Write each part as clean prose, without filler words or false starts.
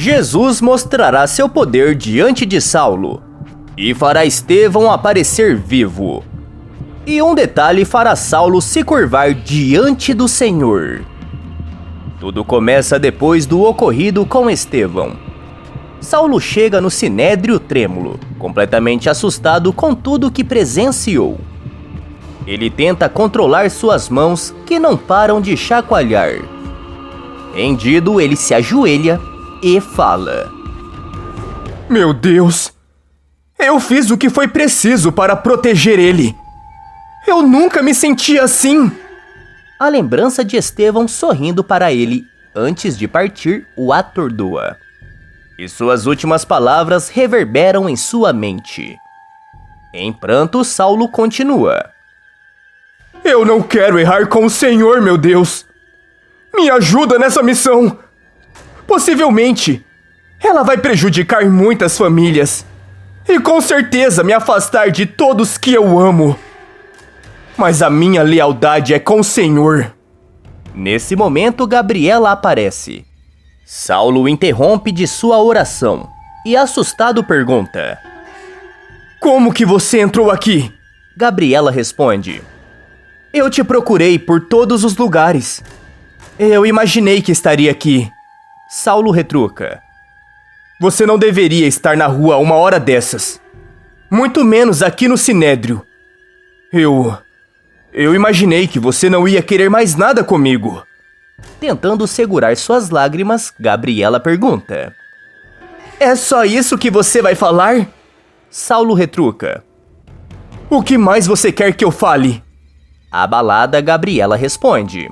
Jesus mostrará seu poder diante de Saulo e fará Estevão aparecer vivo. E um detalhe fará Saulo se curvar diante do Senhor. Tudo começa depois do ocorrido com Estevão. Saulo chega no Sinédrio trêmulo, completamente assustado com tudo que presenciou. Ele tenta controlar suas mãos, que não param de chacoalhar. Rendido, ele se ajoelha e fala: Meu Deus! Eu fiz o que foi preciso para proteger ele. Eu nunca me senti assim. A lembrança de Estevão sorrindo para ele antes de partir o atordoa. E suas últimas palavras reverberam em sua mente. Em pranto, Saulo continua: Eu não quero errar com o Senhor, meu Deus. Me ajuda nessa missão. Possivelmente, ela vai prejudicar muitas famílias. E com certeza me afastar de todos que eu amo. Mas a minha lealdade é com o Senhor. Nesse momento, Gabriela aparece. Saulo o interrompe de sua oração e, assustado, pergunta: Como que você entrou aqui? Gabriela responde: Eu te procurei por todos os lugares. Eu imaginei que estaria aqui. Saulo retruca: Você não deveria estar na rua uma hora dessas. Muito menos aqui no Sinédrio. Eu imaginei que você não ia querer mais nada comigo. Tentando segurar suas lágrimas, Gabriela pergunta: É só isso que você vai falar? Saulo retruca: O que mais você quer que eu fale? Abalada, Gabriela responde: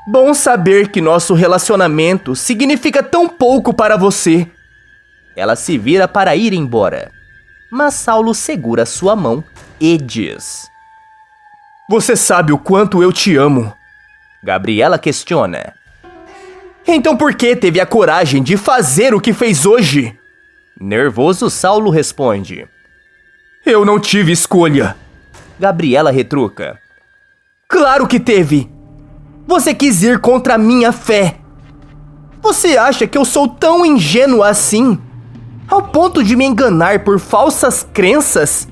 Bom saber que nosso relacionamento significa tão pouco para você. Ela se vira para ir embora, mas Saulo segura sua mão e diz: Você sabe o quanto eu te amo. Gabriela questiona: Então por que teve a coragem de fazer o que fez hoje? Nervoso, Saulo responde: Eu não tive escolha. Gabriela retruca: Claro que teve. Você quis ir contra a minha fé. Você acha que eu sou tão ingênuo assim? Ao ponto de me enganar por falsas crenças?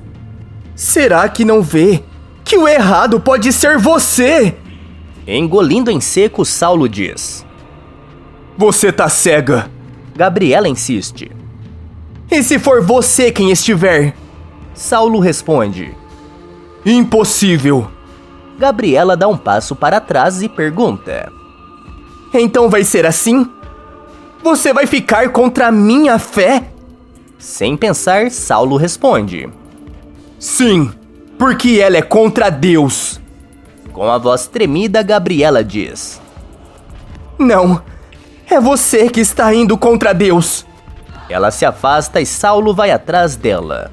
Será que não vê que o errado pode ser você? Engolindo em seco, Saulo diz: Você tá cega. Gabriela insiste: E se for você quem estiver? Saulo responde: Impossível. Gabriela dá um passo para trás e pergunta: Então vai ser assim? Você vai ficar contra a minha fé? Sem pensar, Saulo responde: Sim, porque ela é contra Deus. Com a voz tremida, Gabriela diz: Não, é você que está indo contra Deus. Ela se afasta e Saulo vai atrás dela.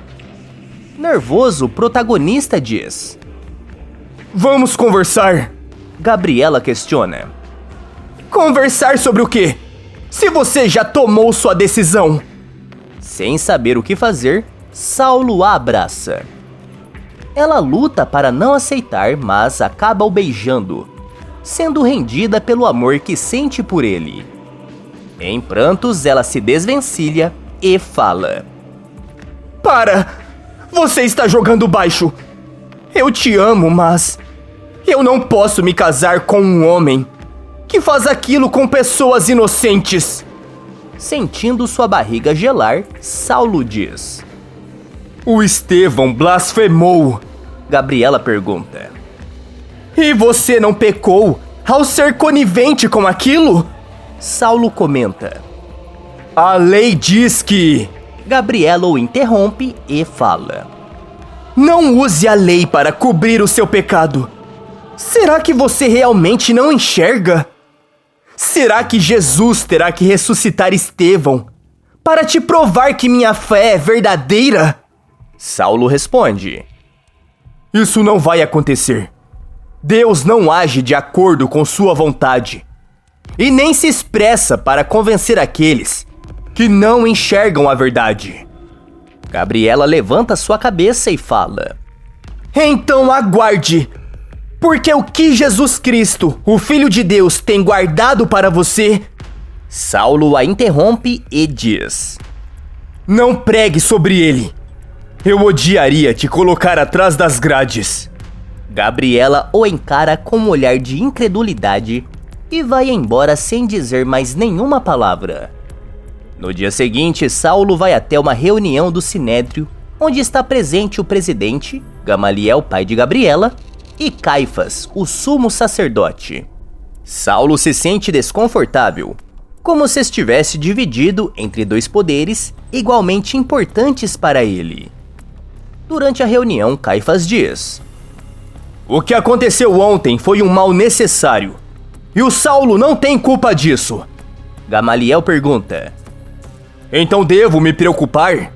Nervoso, o protagonista diz: Vamos conversar. Gabriela questiona: Conversar sobre o quê? Se você já tomou sua decisão. Sem saber o que fazer, Saulo a abraça. Ela luta para não aceitar, mas acaba o beijando, sendo rendida pelo amor que sente por ele. Em prantos, ela se desvencilha e fala: Para! Você está jogando baixo. Eu te amo, mas eu não posso me casar com um homem que faz aquilo com pessoas inocentes. Sentindo sua barriga gelar, Saulo diz: O Estevão blasfemou. Gabriela pergunta: E você não pecou ao ser conivente com aquilo? Saulo comenta: A lei diz que... Gabriela o interrompe e fala: Não use a lei para cobrir o seu pecado. Será que você realmente não enxerga? Será que Jesus terá que ressuscitar Estevão para te provar que minha fé é verdadeira? Saulo responde: Isso não vai acontecer. Deus não age de acordo com sua vontade e nem se expressa para convencer aqueles que não enxergam a verdade. Gabriela levanta sua cabeça e fala: Então aguarde, porque o que Jesus Cristo, o Filho de Deus, tem guardado para você Saulo a interrompe e diz: Não pregue sobre ele. Eu odiaria te colocar atrás das grades. Gabriela o encara com um olhar de incredulidade e vai embora sem dizer mais nenhuma palavra. No dia seguinte, Saulo vai até uma reunião do Sinédrio, onde está presente o presidente, Gamaliel, pai de Gabriela, e Caifás, o sumo sacerdote. Saulo se sente desconfortável, como se estivesse dividido entre dois poderes igualmente importantes para ele. Durante a reunião, Caifás diz: O que aconteceu ontem foi um mal necessário, e o Saulo não tem culpa disso. Gamaliel pergunta: Então devo me preocupar?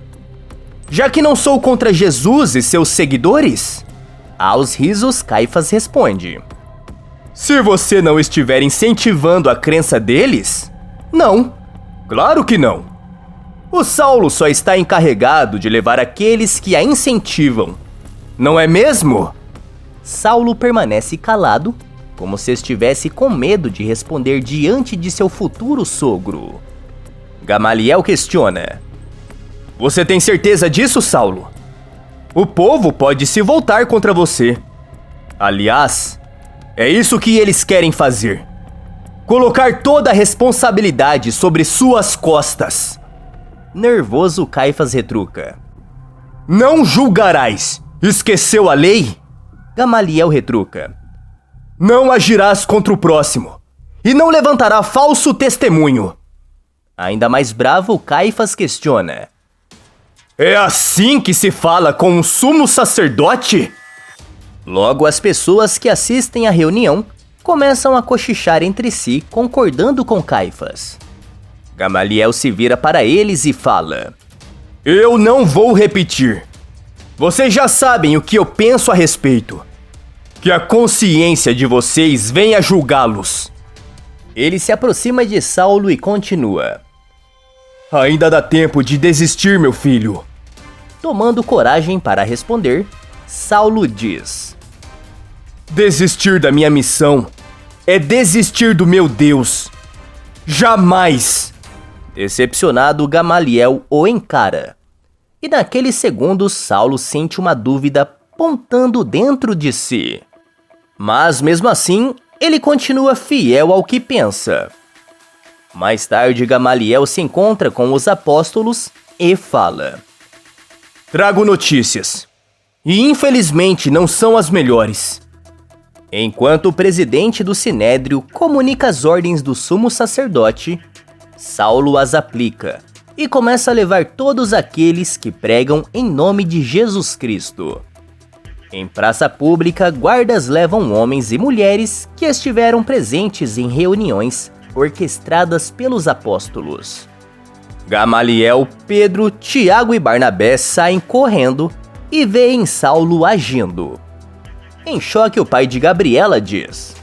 Já que não sou contra Jesus e seus seguidores? Aos risos, Caifás responde: Se você não estiver incentivando a crença deles, não. Claro que não. O Saulo só está encarregado de levar aqueles que a incentivam. Não é mesmo? Saulo permanece calado, como se estivesse com medo de responder diante de seu futuro sogro. Gamaliel questiona: Você tem certeza disso, Saulo? O povo pode se voltar contra você. Aliás, é isso que eles querem fazer. Colocar toda a responsabilidade sobre suas costas. Nervoso, Caifás retruca: Não julgarás. Esqueceu a lei? Gamaliel retruca: Não agirás contra o próximo, e não levantará falso testemunho. Ainda mais bravo, Caifás questiona: É assim que se fala com um sumo sacerdote? Logo, as pessoas que assistem à reunião começam a cochichar entre si, concordando com Caifás. Gamaliel se vira para eles e fala: Eu não vou repetir. Vocês já sabem o que eu penso a respeito. Que a consciência de vocês venha julgá-los. Ele se aproxima de Saulo e continua: Ainda dá tempo de desistir, meu filho. Tomando coragem para responder, Saulo diz: Desistir da minha missão é desistir do meu Deus. Jamais! Decepcionado, Gamaliel o encara. E naqueles segundos, Saulo sente uma dúvida pontando dentro de si. Mas mesmo assim, ele continua fiel ao que pensa. Mais tarde, Gamaliel se encontra com os apóstolos e fala: Trago notícias. E infelizmente não são as melhores. Enquanto o presidente do Sinédrio comunica as ordens do sumo sacerdote, Saulo as aplica e começa a levar todos aqueles que pregam em nome de Jesus Cristo. Em praça pública, guardas levam homens e mulheres que estiveram presentes em reuniões orquestradas pelos apóstolos. Gamaliel, Pedro, Tiago e Barnabé saem correndo e veem Saulo agindo. Em choque, o pai de Gabriela diz: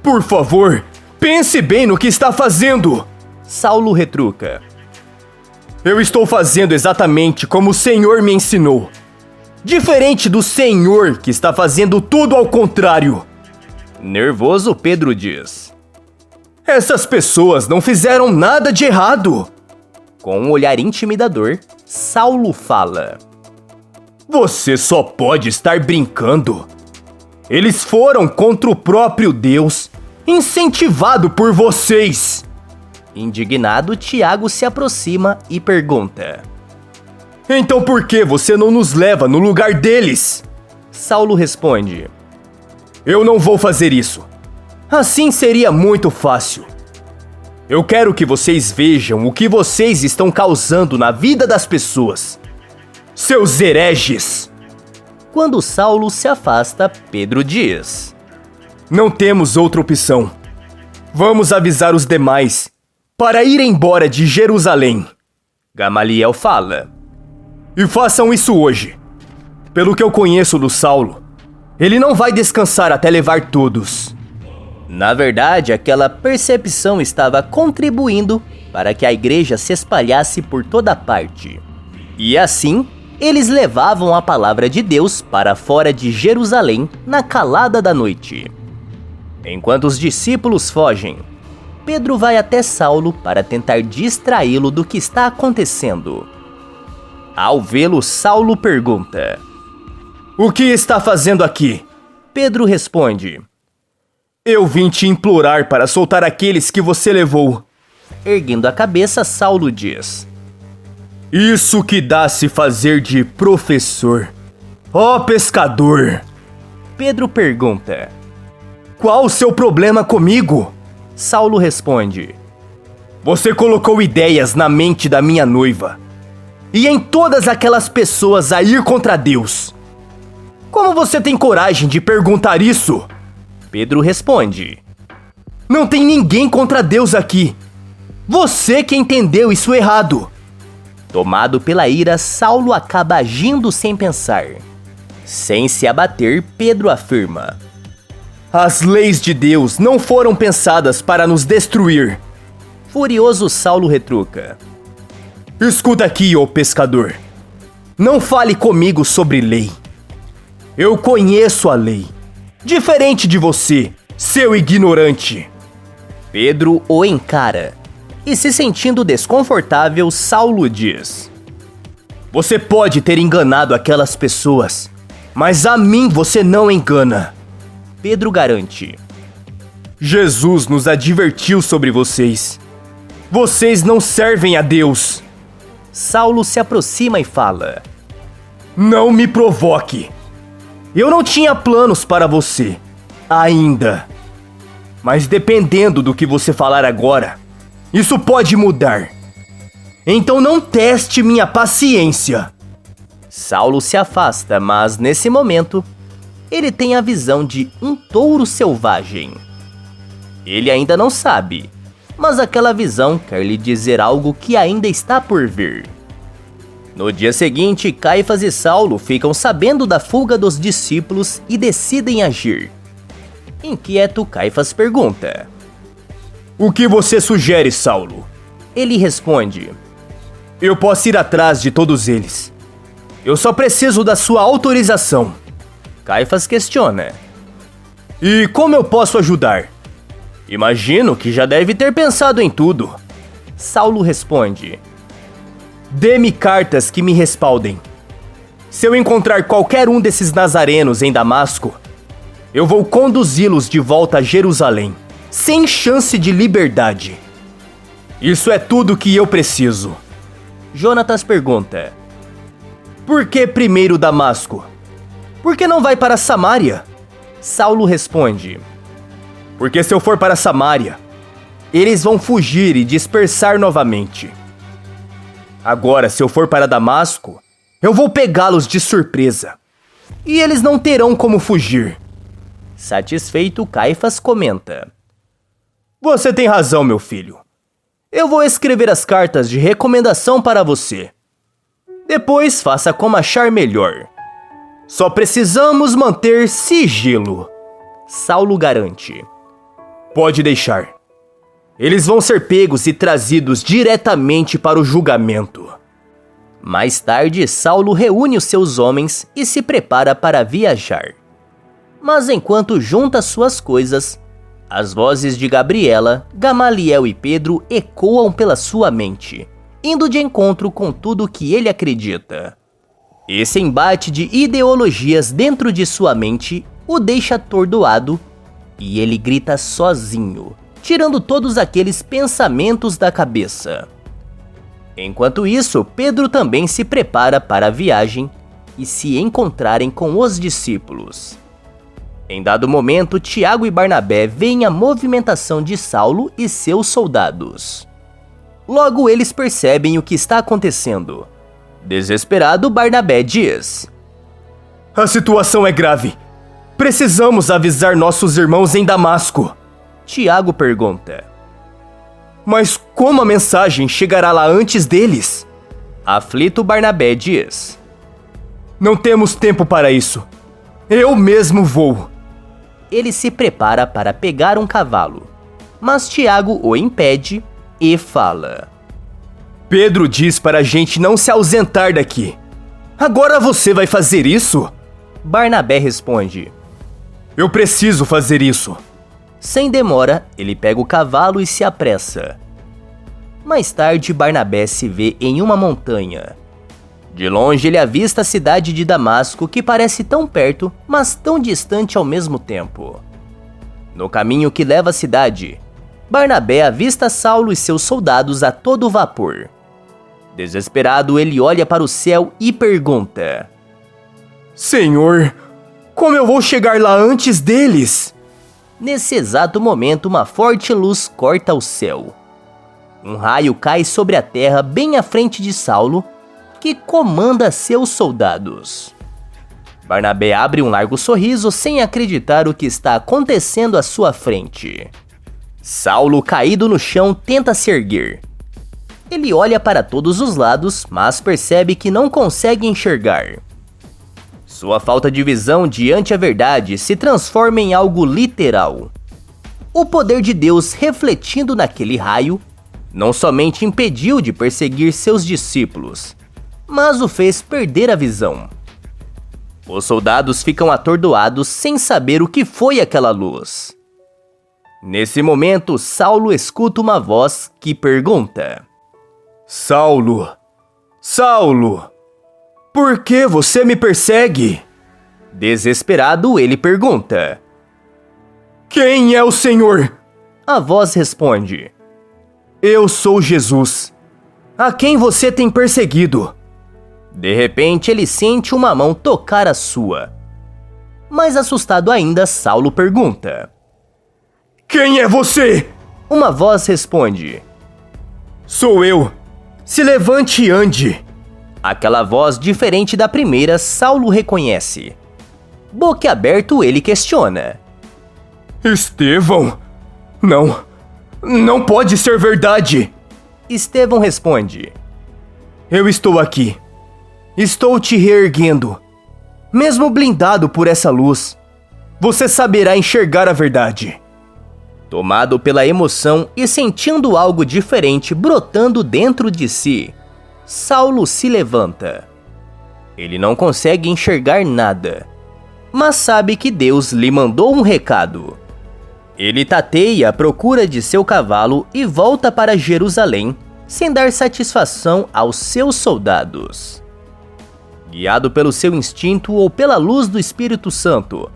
Por favor, pense bem no que está fazendo. Saulo retruca: Eu estou fazendo exatamente como o Senhor me ensinou. Diferente do Senhor, que está fazendo tudo ao contrário. Nervoso, Pedro diz: Essas pessoas não fizeram nada de errado. Com um olhar intimidador, Saulo fala: Você só pode estar brincando. Eles foram contra o próprio Deus, incentivado por vocês. Indignado, Tiago se aproxima e pergunta: Então por que você não nos leva no lugar deles? Saulo responde: Eu não vou fazer isso. Assim seria muito fácil. Eu quero que vocês vejam o que vocês estão causando na vida das pessoas. Seus hereges! Quando Saulo se afasta, Pedro diz: Não temos outra opção. Vamos avisar os demais para ir embora de Jerusalém. Gamaliel fala: E façam isso hoje. Pelo que eu conheço do Saulo, ele não vai descansar até levar todos. Na verdade, aquela percepção estava contribuindo para que a igreja se espalhasse por toda parte. E assim, eles levavam a palavra de Deus para fora de Jerusalém na calada da noite. Enquanto os discípulos fogem, Pedro vai até Saulo para tentar distraí-lo do que está acontecendo. Ao vê-lo, Saulo pergunta: O que está fazendo aqui? Pedro responde: Eu vim te implorar para soltar aqueles que você levou. Erguendo a cabeça, Saulo diz: Isso que dá se fazer de professor. Ó pescador! Pedro pergunta: Qual o seu problema comigo? Saulo responde: Você colocou ideias na mente da minha noiva e em todas aquelas pessoas a ir contra Deus. Como você tem coragem de perguntar isso? Pedro responde: Não tem ninguém contra Deus aqui. Você que entendeu isso errado. Tomado pela ira, Saulo acaba agindo sem pensar. Sem se abater, Pedro afirma: As leis de Deus não foram pensadas para nos destruir. Furioso, Saulo retruca: Escuta aqui, ô pescador. Não fale comigo sobre lei. Eu conheço a lei. Diferente de você, seu ignorante. Pedro o encara. E se sentindo desconfortável, Saulo diz: Você pode ter enganado aquelas pessoas, mas a mim você não engana. Pedro garante: Jesus nos advertiu sobre vocês. Vocês não servem a Deus. Saulo se aproxima e fala: Não me provoque. Eu não tinha planos para você, ainda. Mas dependendo do que você falar agora, isso pode mudar. Então não teste minha paciência. Saulo se afasta, mas nesse momento, ele tem a visão de um touro selvagem. Ele ainda não sabe, mas aquela visão quer lhe dizer algo que ainda está por vir. No dia seguinte, Caifás e Saulo ficam sabendo da fuga dos discípulos e decidem agir. Inquieto, Caifás pergunta: O que você sugere, Saulo? Ele responde: Eu posso ir atrás de todos eles. Eu só preciso da sua autorização. Caifás questiona: E como eu posso ajudar? Imagino que já deve ter pensado em tudo. Saulo responde: Dê-me cartas que me respaldem. Se eu encontrar qualquer um desses nazarenos em Damasco, eu vou conduzi-los de volta a Jerusalém, sem chance de liberdade. Isso é tudo que eu preciso. Jonatas pergunta: Por que primeiro Damasco? Por que não vai para Samaria? Saulo responde: Porque se eu for para Samaria, eles vão fugir e dispersar novamente. Agora, se eu for para Damasco, eu vou pegá-los de surpresa. E eles não terão como fugir. Satisfeito, Caifás comenta: Você tem razão, meu filho. Eu vou escrever as cartas de recomendação para você. Depois faça como achar melhor. Só precisamos manter sigilo. Saulo garante: Pode deixar. Eles vão ser pegos e trazidos diretamente para o julgamento. Mais tarde, Saulo reúne os seus homens e se prepara para viajar. Mas enquanto junta suas coisas, as vozes de Gabriela, Gamaliel e Pedro ecoam pela sua mente, indo de encontro com tudo que ele acredita. Esse embate de ideologias dentro de sua mente o deixa atordoado e ele grita sozinho, tirando todos aqueles pensamentos da cabeça. Enquanto isso, Pedro também se prepara para a viagem e se encontrarem com os discípulos. Em dado momento, Tiago e Barnabé veem a movimentação de Saulo e seus soldados. Logo eles percebem o que está acontecendo. Desesperado, Barnabé diz: A situação é grave. Precisamos avisar nossos irmãos em Damasco. Tiago pergunta: Mas como a mensagem chegará lá antes deles? Aflito, Barnabé diz: Não temos tempo para isso. Eu mesmo vou. Ele se prepara para pegar um cavalo, mas Tiago o impede e fala: Pedro diz para a gente não se ausentar daqui. Agora você vai fazer isso? Barnabé responde: Eu preciso fazer isso. Sem demora, ele pega o cavalo e se apressa. Mais tarde, Barnabé se vê em uma montanha. De longe, ele avista a cidade de Damasco, que parece tão perto, mas tão distante ao mesmo tempo. No caminho que leva à cidade, Barnabé avista Saulo e seus soldados a todo vapor. Desesperado, ele olha para o céu e pergunta: Senhor, como eu vou chegar lá antes deles? Nesse exato momento, uma forte luz corta o céu. Um raio cai sobre a terra bem à frente de Saulo, que comanda seus soldados. Barnabé abre um largo sorriso sem acreditar o que está acontecendo à sua frente. Saulo, caído no chão, tenta se erguer. Ele olha para todos os lados, mas percebe que não consegue enxergar. Sua falta de visão diante a verdade se transforma em algo literal. O poder de Deus refletindo naquele raio não somente impediu de perseguir seus discípulos, mas o fez perder a visão. Os soldados ficam atordoados sem saber o que foi aquela luz. Nesse momento, Saulo escuta uma voz que pergunta: Saulo, Saulo, por que você me persegue? Desesperado, ele pergunta: Quem é o Senhor? A voz responde: Eu sou Jesus. A quem você tem perseguido? De repente, ele sente uma mão tocar a sua. Mais assustado ainda, Saulo pergunta: Quem é você? Uma voz responde: Sou eu. Se levante e ande. Aquela voz diferente da primeira, Saulo reconhece. Boquiaberto, ele questiona: Estevão? Não pode ser verdade. Estevão responde: Eu estou aqui. Estou te reerguendo. Mesmo blindado por essa luz, você saberá enxergar a verdade. Tomado pela emoção e sentindo algo diferente brotando dentro de si, Saulo se levanta. Ele não consegue enxergar nada, mas sabe que Deus lhe mandou um recado. Ele tateia à procura de seu cavalo e volta para Jerusalém, sem dar satisfação aos seus soldados. Guiado pelo seu instinto ou pela luz do Espírito Santo,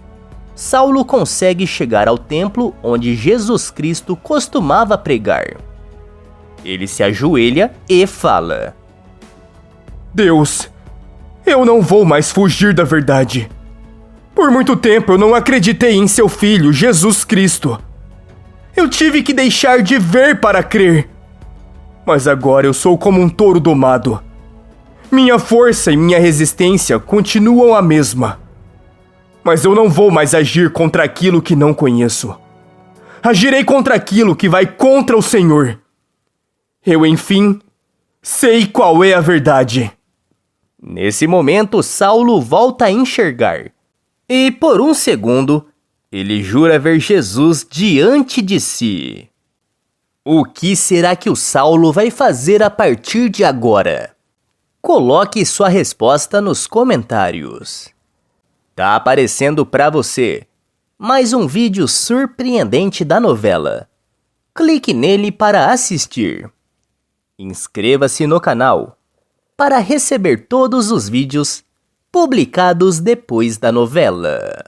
Saulo consegue chegar ao templo onde Jesus Cristo costumava pregar. Ele se ajoelha e fala: Deus, eu não vou mais fugir da verdade. Por muito tempo eu não acreditei em seu Filho, Jesus Cristo. Eu tive que deixar de ver para crer. Mas agora eu sou como um touro domado. Minha força e minha resistência continuam a mesma. Mas eu não vou mais agir contra aquilo que não conheço. Agirei contra aquilo que vai contra o Senhor. Eu, enfim, sei qual é a verdade. Nesse momento, Saulo volta a enxergar. E por um segundo, ele jura ver Jesus diante de si. O que será que o Saulo vai fazer a partir de agora? Coloque sua resposta nos comentários. Tá aparecendo para você mais um vídeo surpreendente da novela. Clique nele para assistir. Inscreva-se no canal para receber todos os vídeos publicados depois da novela.